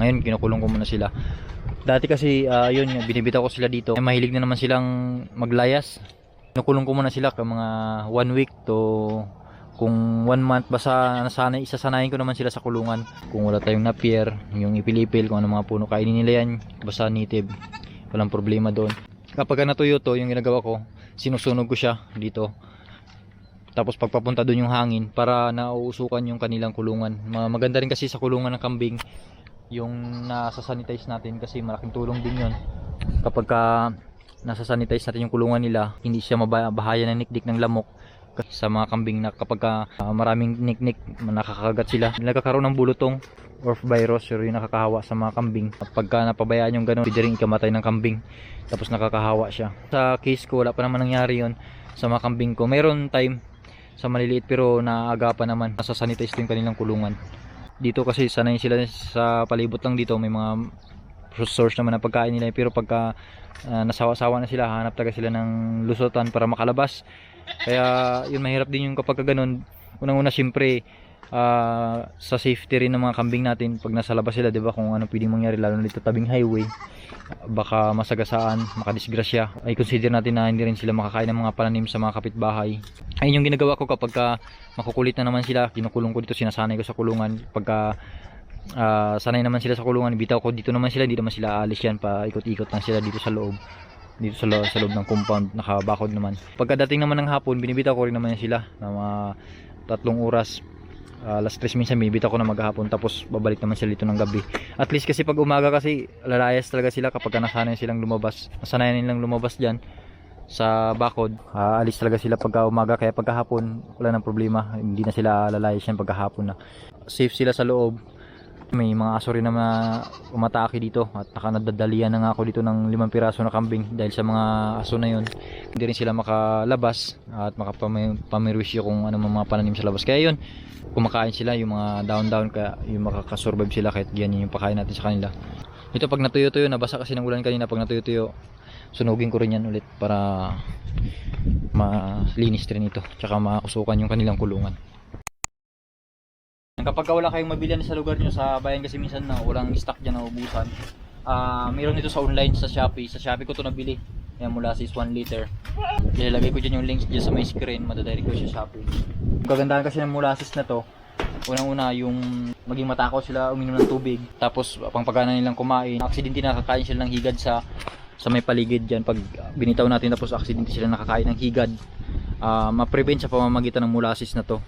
Ngayon kinukulong ko muna sila. Dati kasi yun, binibitaw ko sila dito. Mahilig na naman silang maglayas. Kinukulong ko muna sila mga 1 week to kung 1 month, basta isasanayin ko naman sila sa kulungan. Kung wala tayong napier, yung ipilipil, kung ano mga puno kainin nila yan, basta native, walang problema doon. Kapag natuyo to, yung ginagawa ko, sinusunog ko siya dito, tapos pagpapunta doon yung hangin para nauusukan yung kanilang kulungan. Maganda rin kasi sa kulungan ng kambing yung nasa-sanitize natin, kasi malaking tulong din yun kapag nasa-sanitize natin yung kulungan nila. Hindi siya mabahaya ng nikdik ng lamok sa mga kambing na kapag maraming niknik, nakakagat sila, nagkakaroon ng bulutong or virus, or yung nakakahawa sa mga kambing. Pagka napabayaan yung gano'n, pwede rin ikamatay ng kambing, tapos nakakahawa siya. Sa case ko, wala pa naman nangyari yon sa mga kambing ko. Mayroon time sa maliliit, pero naagapan naman, nasa-sanitize yung kanilang kulungan. Dito kasi sanay sila sa palibot lang dito, may mga source naman ng pagkain nila, pero pagka nasawa-sawa na sila, hanap talaga sila ng lusutan para makalabas. Kaya yun, mahirap din yung kapag ganun. Unang-una syempre sa safety rin ng mga kambing natin pag nasa labas sila, 'di ba? Kung ano pwedeng mangyari, lalo na dito tabing highway, baka masagasaan, makadisgrasya. Ay consider natin na hindi rin sila makakain ng mga pananim sa mga kapitbahay. Ayun yung ginagawa ko kapag makukulit na naman sila, kinukulong ko dito, sinasanay ko sa kulungan. Pagka sanay naman sila sa kulungan, bitaw ko dito naman sila, hindi naman sila aalis yan, pa ikot-ikot lang sila dito sa loob, dito sa loob ng compound, nakabakod naman. Pagkadating naman ng hapon, binibitaw ko rin naman sila na mga 3 oras, alas 3 minsan binibitaw ko na maghapon, tapos babalik naman sila dito ng gabi. At least kasi pag umaga kasi lalayas talaga sila kapag nasanay silang lumabas, nasanayan nilang lumabas dyan sa bakod, alis talaga sila pagka umaga. Kaya pagkahapon wala nang problema, hindi na sila lalayas yan pagkahapon na. Safe sila sa loob. May mga aso rin na umatake dito, at nadadalian na nga ako dito ng 5 piraso na kambing dahil sa mga aso na yun. Hindi rin sila makalabas at makapamirwisyo kung ano mga pananim sa labas. Kaya yun, kumakain sila yung mga down, kaya yung makakasurvive sila kahit ganyan yung pakain natin sa kanila. Ito pag natuyo-tuyo, nabasa kasi ng ulan kanina, pag natuyo-tuyo, sunugin ko rin yan ulit para malinis rin ito, tsaka mausukan yung kanilang kulungan. Kapag wala kayong mabilhan sa lugar nyo, sa bayan kasi minsan na walang stock dyan, naubusan, mayroon dito sa online, sa Shopee. Sa Shopee ko ito nabili. Yan, molasses 1 liter. Ilalagay ko dyan yung links dyan sa may screen, madadirect ko sa Shopee. Kagandahan kasi ng molasses na to, unang-una yung maging matakaw sila uminom ng tubig, tapos pang pagana nilang kumain. Aksidente na nakakain sila ng higad sa may paligid dyan. Pag binitaw natin tapos aksidente sila nakakain ng higad, ma-prevent sa pamamagitan ng molasses na to.